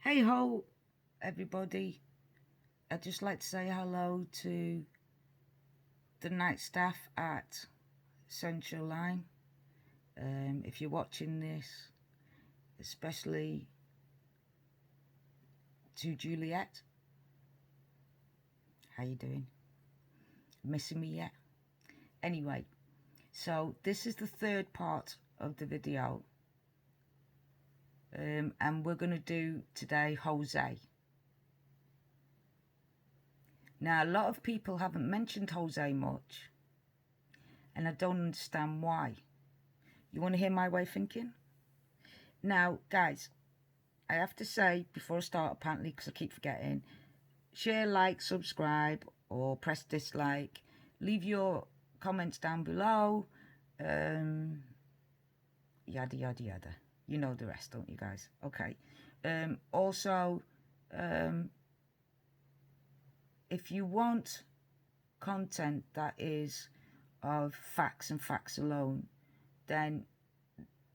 Hey ho, everybody. I'd just like to say hello to the night staff at Central Line. If you're watching this, especially to Juliet. How you doing? Missing me yet? Anyway, so this is the third part of the video. And we're going to do today Jose. Now, a lot of people haven't mentioned Jose much, and I don't understand why. You want to hear my way of thinking? Now, guys, I have to say before I start, apparently, because I keep forgetting, share, like, subscribe, or press dislike. Leave your comments down below. Yada, yada, yada. You know the rest, don't you, guys? Okay. Also, if you want content that is of facts and facts alone, then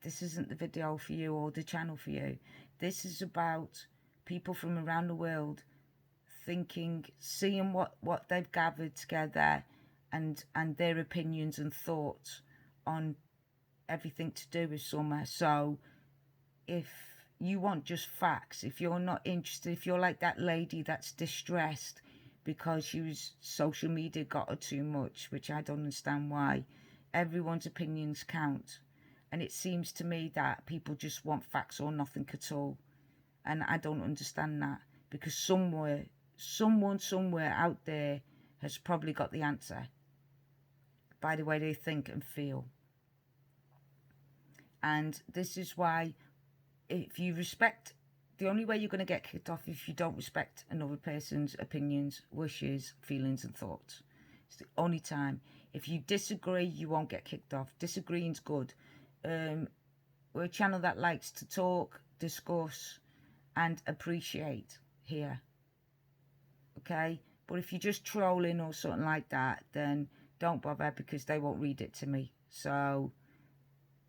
this isn't the video for you or the channel for you. This is about people from around the world thinking, seeing what they've gathered together and their opinions and thoughts on everything to do with summer. So if you want just facts, if you're not interested, if you're like that lady that's distressed because social media got her too much, which I don't understand why. Everyone's opinions count. And it seems to me that people just want facts or nothing at all. And I don't understand that, because someone somewhere out there has probably got the answer by the way they think and feel. And this is why, if you respect, the only way you're going to get kicked off if you don't respect another person's opinions, wishes, feelings and thoughts. It's the only time. If you disagree, you won't get kicked off. Disagreeing's good. We're a channel that likes to talk, discuss and appreciate here. Okay? But if you're just trolling or something like that, then don't bother, because they won't read it to me. So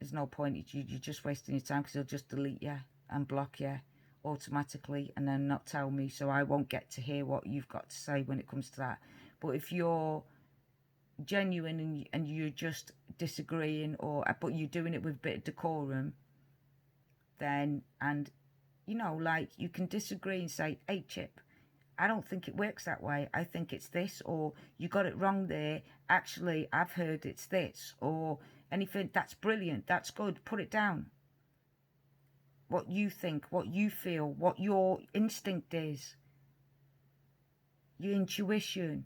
there's no point. You're just wasting your time, because they'll just delete you and block you automatically and then not tell me, so I won't get to hear what you've got to say when it comes to that. But if you're genuine and you're just disagreeing, but you're doing it with a bit of decorum, then, and you know, like, you can disagree and say, hey Chip, I don't think it works that way, I think it's this, or you got it wrong there, actually I've heard it's this, or anything. That's brilliant, that's good, put it down. What you think, what you feel, what your instinct is, your intuition,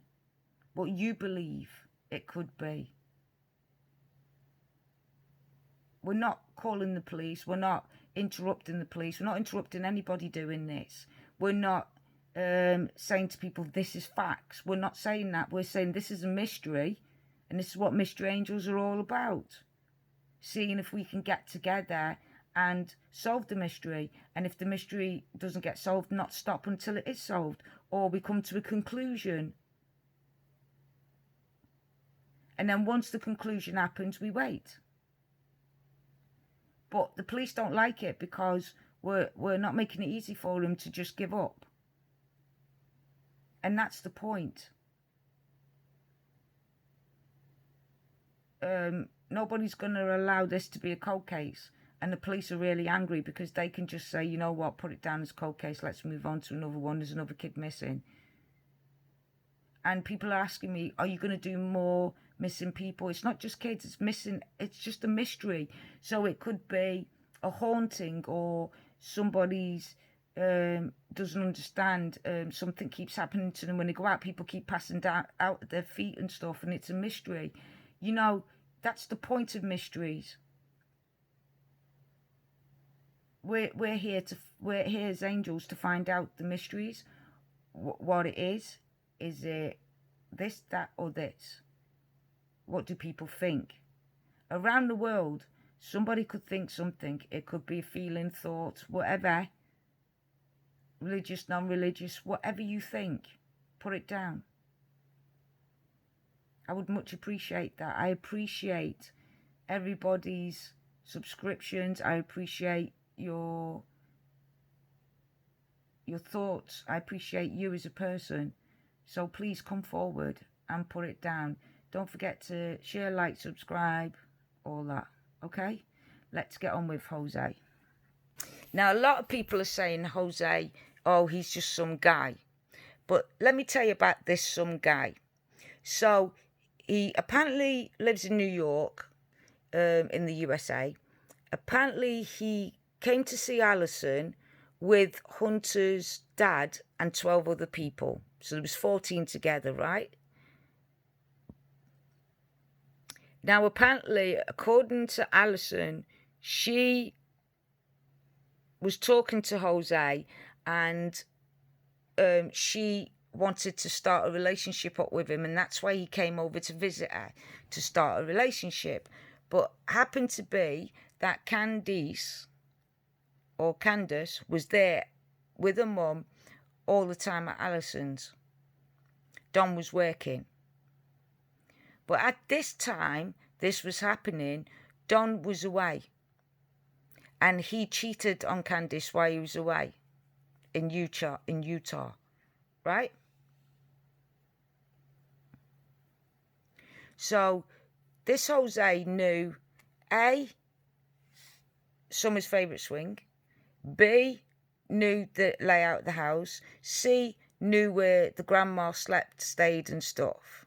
what you believe it could be. We're not calling the police, we're not interrupting the police, we're not interrupting anybody doing this. We're not saying to people, this is facts. We're not saying that. We're saying this is a mystery, and this is what Mystery Angels are all about. Seeing if we can get together and solve the mystery, and if the mystery doesn't get solved, not stop until it is solved, or we come to a conclusion. And then once the conclusion happens, we wait. But the police don't like it, because we're not making it easy for them to just give up. And that's the point. Nobody's going to allow this to be a cold case. And the police are really angry, because they can just say, you know what, put it down as a cold case, let's move on to another one, there's another kid missing. And people are asking me, are you going to do more missing people? It's not just kids, it's missing, it's just a mystery. So it could be a haunting, or somebody's doesn't understand, something keeps happening to them when they go out, people keep passing out their feet and stuff, and it's a mystery. You know, that's the point of mysteries. We're here as angels to find out the mysteries, what it is. Is it this, that, or this? What do people think? Around the world, somebody could think something. It could be a feeling, thought, whatever. Religious, non-religious, whatever you think, put it down. I would much appreciate that. I appreciate everybody's subscriptions. I appreciate your your thoughts. I appreciate you as a person. So please come forward and put it down. Don't forget to share, like, subscribe, all that. Okay? Let's get on with Jose. Now, a lot of people are saying Jose, oh, he's just some guy. But let me tell you about this some guy. So he apparently lives in New York, in the USA. Apparently he came to see Alison with Hunter's dad and 12 other people. So there was 14 together, right? Now, apparently, according to Alison, she was talking to Jose and she wanted to start a relationship up with him, and that's why he came over to visit her, to start a relationship. But happened to be that Candice was there with her mum all the time at Alison's. Don was working. But at this time this was happening, Don was away. And he cheated on Candice while he was away in Utah, right? So this Jose knew A, Summer's favourite swing, B, knew the layout of the house, C, knew where the grandma slept, stayed and stuff.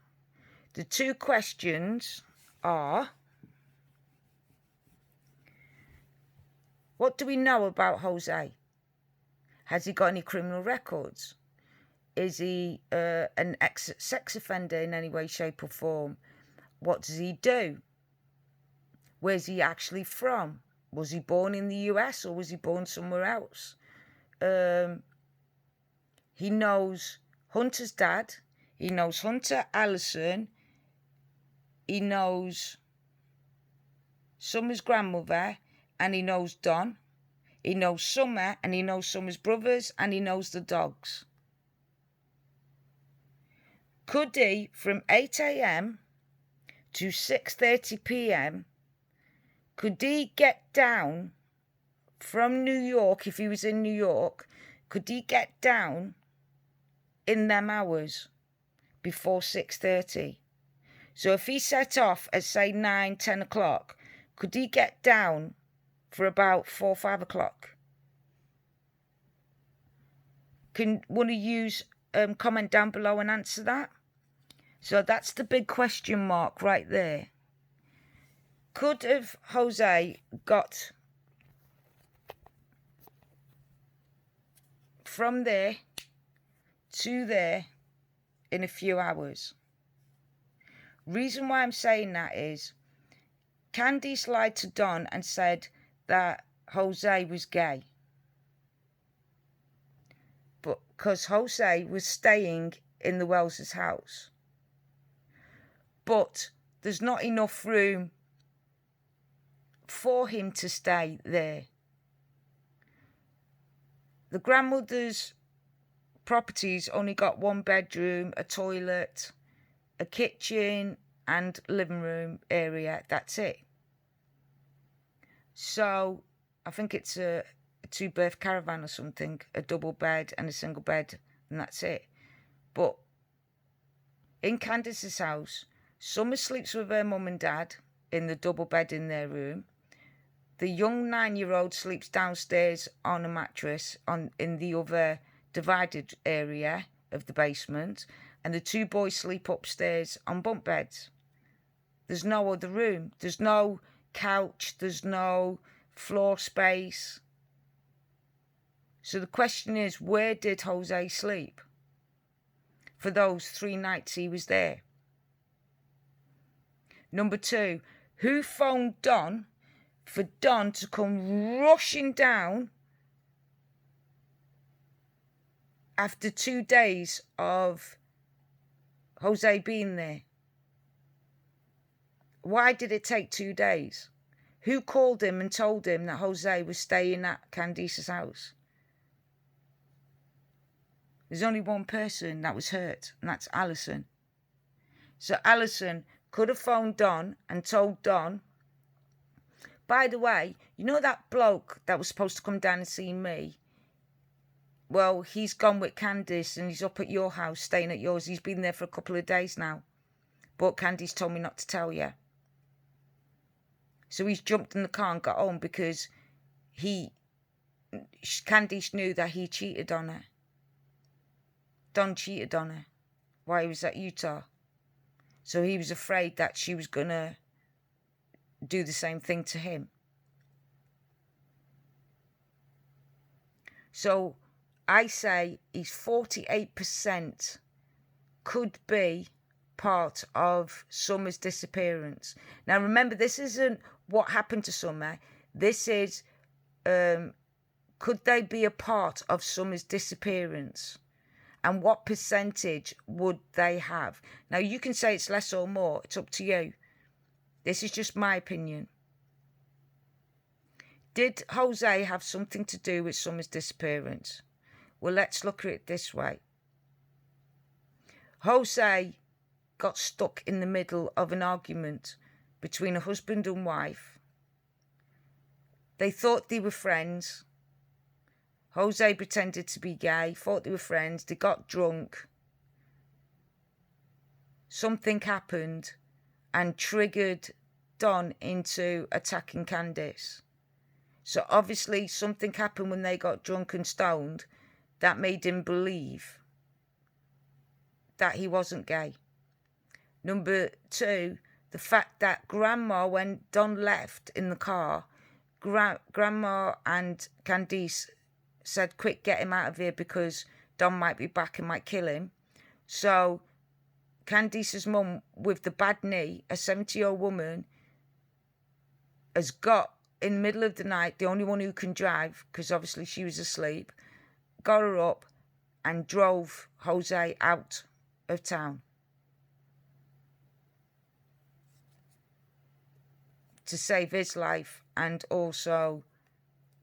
The two questions are, what do we know about Jose? Has he got any criminal records? Is he an ex-sex offender in any way, shape or form? What does he do? Where's he actually from? Was he born in the US or was he born somewhere else? He knows Hunter's dad. He knows Hunter, Alison. He knows Summer's grandmother. And he knows Don. He knows Summer. And he knows Summer's brothers. And he knows the dogs. Could he, from 8 a.m. to 6:30 p.m., could he get down from New York, if he was in New York, could he get down in them hours before 6:30? So if he set off at, say, 9, 10 o'clock, could he get down for about 4, 5 o'clock? Can one of you comment down below and answer that? So that's the big question mark right there. Could have Jose got from there to there in a few hours? Reason why I'm saying that is Candice lied to Don and said that Jose was gay. But because Jose was staying in the Wells' house. But there's not enough room for him to stay there. The grandmother's property's only got 1 bedroom, a toilet, a kitchen and living room area. That's it. So I think it's a 2-berth caravan or something, a double bed and a single bed, and that's it. But in Candice's house, Summer sleeps with her mum and dad in the double bed in their room. The young 9-year-old sleeps downstairs on a mattress in the other divided area of the basement, and the 2 boys sleep upstairs on bunk beds. There's no other room. There's no couch. There's no floor space. So the question is, where did Jose sleep for those 3 nights he was there? Number 2, who phoned Don for Don to come rushing down after 2 days of Jose being there? Why did it take 2 days? Who called him and told him that Jose was staying at Candice's house? There's only one person that was hurt, and that's Alison. So Alison could have phoned Don and told Don, by the way, you know that bloke that was supposed to come down and see me? well, he's gone with Candice and he's up at your house, staying at yours. He's been there for a couple of days now. But Candice told me not to tell you. So he's jumped in the car and got home because Candice knew that he cheated on her. Don cheated on her while he was at Utah. So he was afraid that she was going to do the same thing to him. So I say he's 48% could be part of Summer's disappearance. Now remember, this isn't what happened to Summer. This is, could they be a part of Summer's disappearance? And what percentage would they have? Now you can say it's less or more. It's up to you. This is just my opinion. Did Jose have something to do with Summer's disappearance? Well, let's look at it this way. Jose got stuck in the middle of an argument between a husband and wife. They thought they were friends. Jose pretended to be gay, thought they were friends. They got drunk. Something happened and triggered Don into attacking Candice. So obviously something happened when they got drunk and stoned that made him believe that he wasn't gay. Number two, the fact that Grandma, when Don left in the car, Grandma and Candice said, quick, get him out of here because Don might be back and might kill him. So Candice's mum, with the bad knee, a 70-year-old woman, has got, in the middle of the night, the only one who can drive, because obviously she was asleep, got her up and drove Jose out of town to save his life and also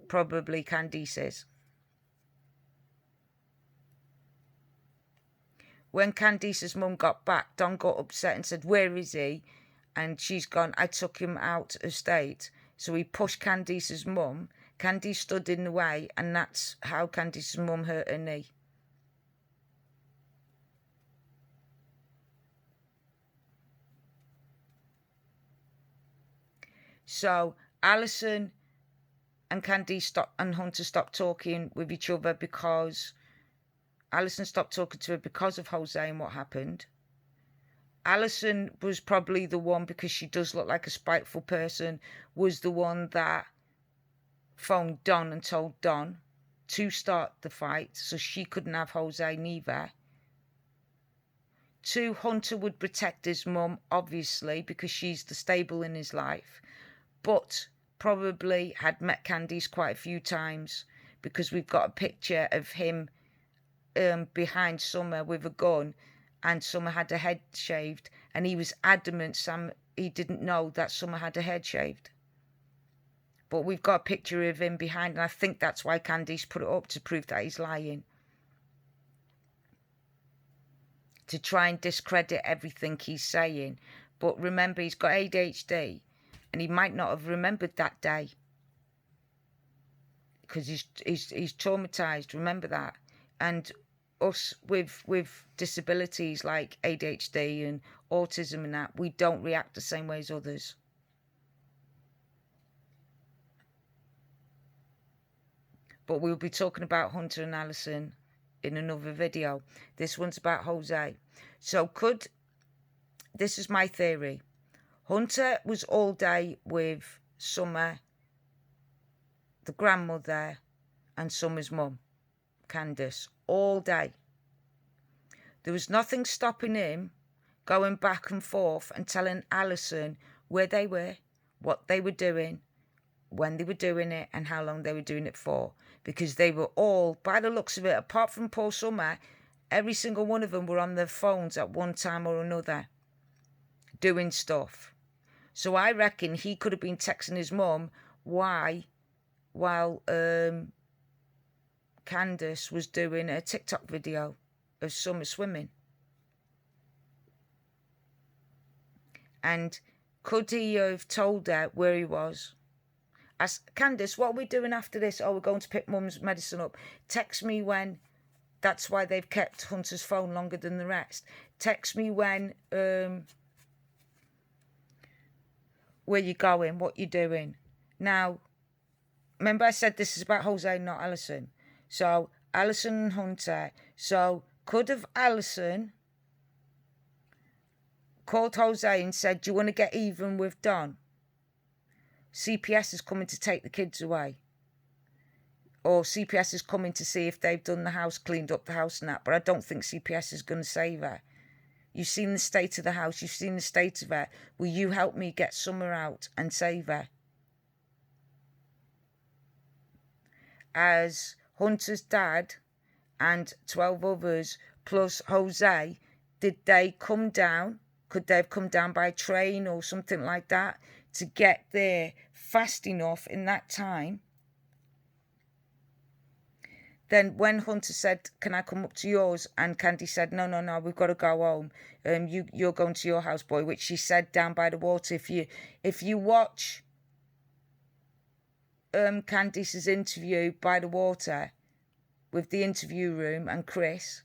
probably Candice's. When Candice's mum got back, Don got upset and said, where is he? And she's gone, I took him out of state. So he pushed Candice's mum. Candice stood in the way, and that's how Candice's mum hurt her knee. So Alison and Candice and Hunter stopped talking with each other because Alison stopped talking to her because of Jose and what happened. Alison was probably the one, because she does look like a spiteful person, was the one that phoned Don and told Don to start the fight so she couldn't have Jose neither. Two, Hunter would protect his mum, obviously, because she's the stable in his life, but probably had met Candice quite a few times because we've got a picture of him behind Summer with a gun, and Summer had her head shaved, and he was adamant he didn't know that Summer had her head shaved. But we've got a picture of him behind, and I think that's why Candice put it up, to prove that he's lying. To try and discredit everything he's saying. But remember, he's got ADHD, and he might not have remembered that day. Because he's traumatised, remember that. And us with disabilities like ADHD and autism and that, we don't react the same way as others. But we'll be talking about Hunter and Alison in another video. This one's about Jose. So this is my theory. Hunter was all day with Summer, the grandmother, and Summer's mum, Candice, all day. There was nothing stopping him going back and forth and telling Alison where they were, what they were doing, when they were doing it, and how long they were doing it for. Because they were all, by the looks of it, apart from Paul Summer, every single one of them were on their phones at one time or another, doing stuff. So I reckon he could have been texting his mum while Candice was doing a TikTok video of Summer swimming. And could he have told her where he was? Ask Candice, what are we doing after this? Oh, we're going to pick Mum's medicine up. Text me when. That's why they've kept Hunter's phone longer than the rest. Text me when, where you're going, what you're doing. Now, remember I said this is about Jose, not Alison. So, Alison and Hunter. So, could have Alison called Jose and said, do you want to get even with Don? CPS is coming to take the kids away. Or CPS is coming to see if they've done the house, cleaned up the house and that. But I don't think CPS is going to save her. You've seen the state of the house. You've seen the state of her. Will you help me get Summer out and save her? As Hunter's dad and 12 others plus Jose, did they come down? Could they have come down by train or something like that to get there fast enough in that time? Then when Hunter said, can I come up to yours? And Candy said, no, we've got to go home. You're going to your house, boy, which she said down by the water. If you watch Candice's interview by the water with the interview room and Chris,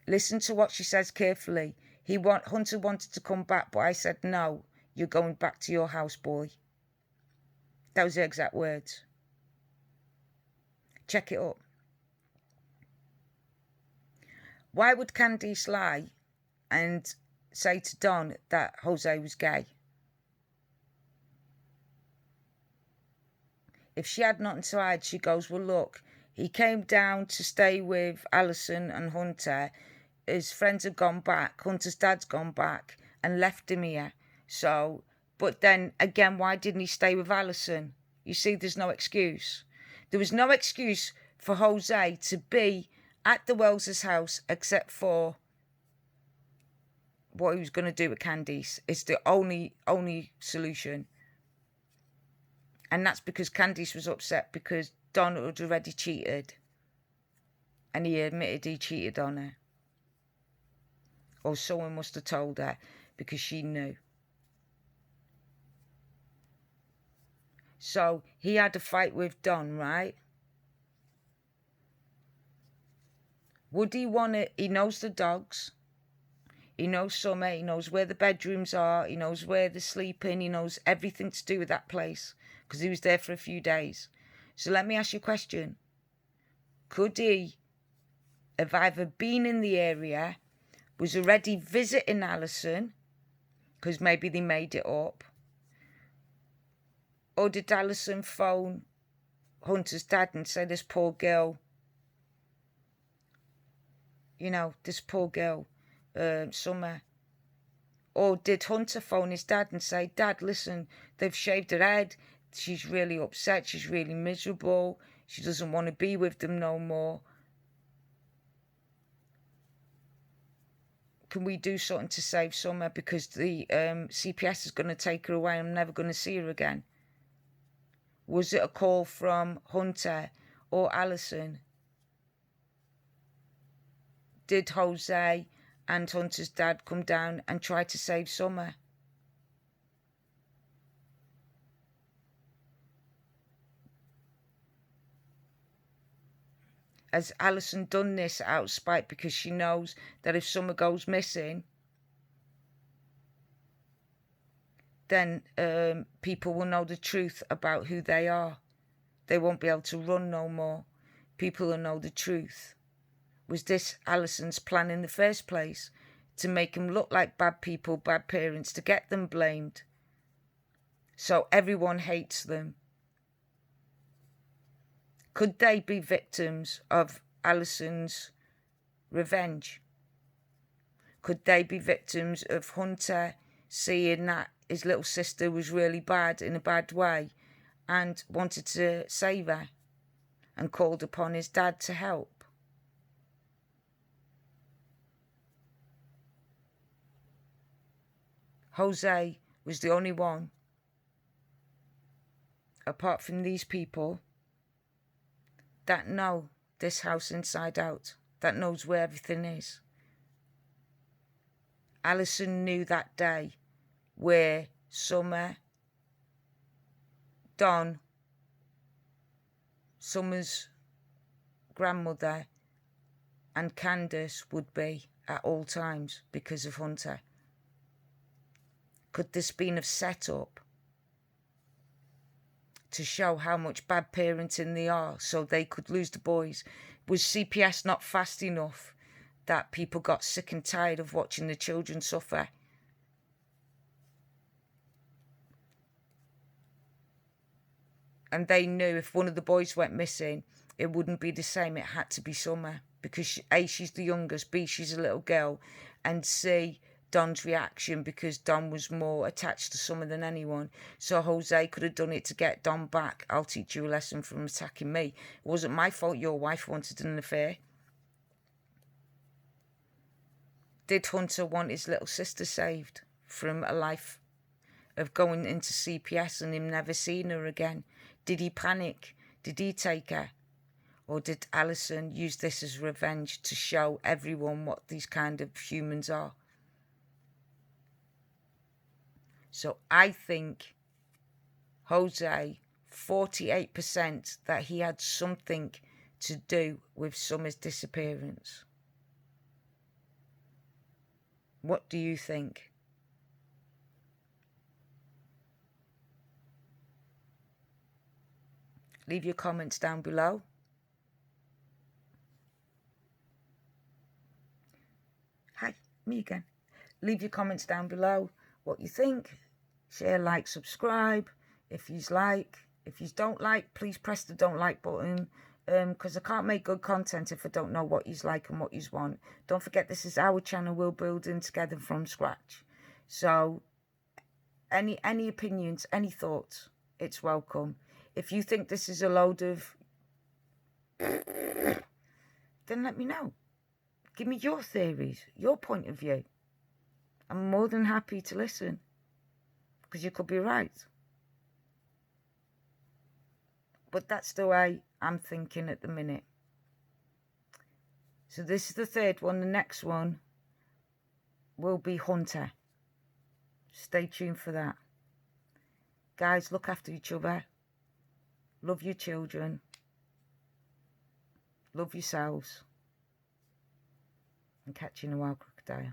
listen to what she says carefully. Hunter wanted to come back, but I said, no, you're going back to your house, boy. That was the exact words. Check it up. Why would Candice lie and say to Don that Jose was gay? If she had nothing to hide, she goes, well, look, he came down to stay with Alison and Hunter. His friends had gone back. Hunter's dad's gone back and left him here. So, but then again, why didn't he stay with Alison? You see, there's no excuse. There was no excuse for Jose to be at the Wells' house except for what he was going to do with Candice. It's the only solution. And that's because Candice was upset because Don had already cheated. And he admitted he cheated on her. Or someone must have told her because she knew. So he had a fight with Don, right? Would he want it? He knows the dogs. He knows Summer. He knows where the bedrooms are. He knows where they're sleeping. He knows everything to do with that place because he was there for a few days. So let me ask you a question. Could he have either been in the area, was already visiting Alison, because maybe they made it up, or did Alison phone Hunter's dad and say, this poor girl, this poor girl, Summer? Or did Hunter phone his dad and say, Dad, listen, they've shaved her head. She's really upset. She's really miserable. She doesn't want to be with them no more. Can we do something to save Summer? Because the CPS is going to take her away. I'm never going to see her again. Was it a call from Hunter or Alison? Did Jose and Hunter's dad come down and try to save Summer? Has Alison done this out of spite because she knows that if Summer goes missing, then people will know the truth about who they are. They won't be able to run no more. People will know the truth. Was this Alison's plan in the first place? To make them look like bad people, bad parents, to get them blamed. So everyone hates them. Could they be victims of Alison's revenge? Could they be victims of Hunter seeing that his little sister was really bad in a bad way and wanted to save her and called upon his dad to help? Jose was the only one, apart from these people, that know this house inside out, that knows where everything is. Alison knew that day where Summer Don, Summer's grandmother, and Candace would be at all times because of Hunter? Could this been a setup to show how much bad parenting they are so they could lose the boys? Was CPS not fast enough that people got sick and tired of watching the children suffer? And they knew if one of the boys went missing, it wouldn't be the same. It had to be Summer because A, she's the youngest, B, she's a little girl, and C, Don's reaction, because Don was more attached to Summer than anyone. So Jose could have done it to get Don back. I'll teach you a lesson from attacking me. It wasn't my fault your wife wanted an affair. Did Hunter want his little sister saved from a life of going into CPS and him never seeing her again? Did he panic? Did he take her? Or did Alison use this as revenge to show everyone what these kind of humans are? So I think Jose, 48% that he had something to do with Summer's disappearance. What do you think? Leave your comments down below. Hi, me again. Leave your comments down below what you think. Share, like, subscribe if you like. If you don't like, please press the don't like button, because I can't make good content if I don't know what you like and what you want. Don't forget, this is our channel. We're building together from scratch. So any opinions, any thoughts, it's welcome. If you think this is a load of then let me know. Give me your theories, your point of view. I'm more than happy to listen, because you could be right. But that's the way I'm thinking at the minute. So this is the third one. The next one will be Hunter. Stay tuned for that. Guys, look after each other. Love your children. Love yourselves. And catch you in a wild crocodile.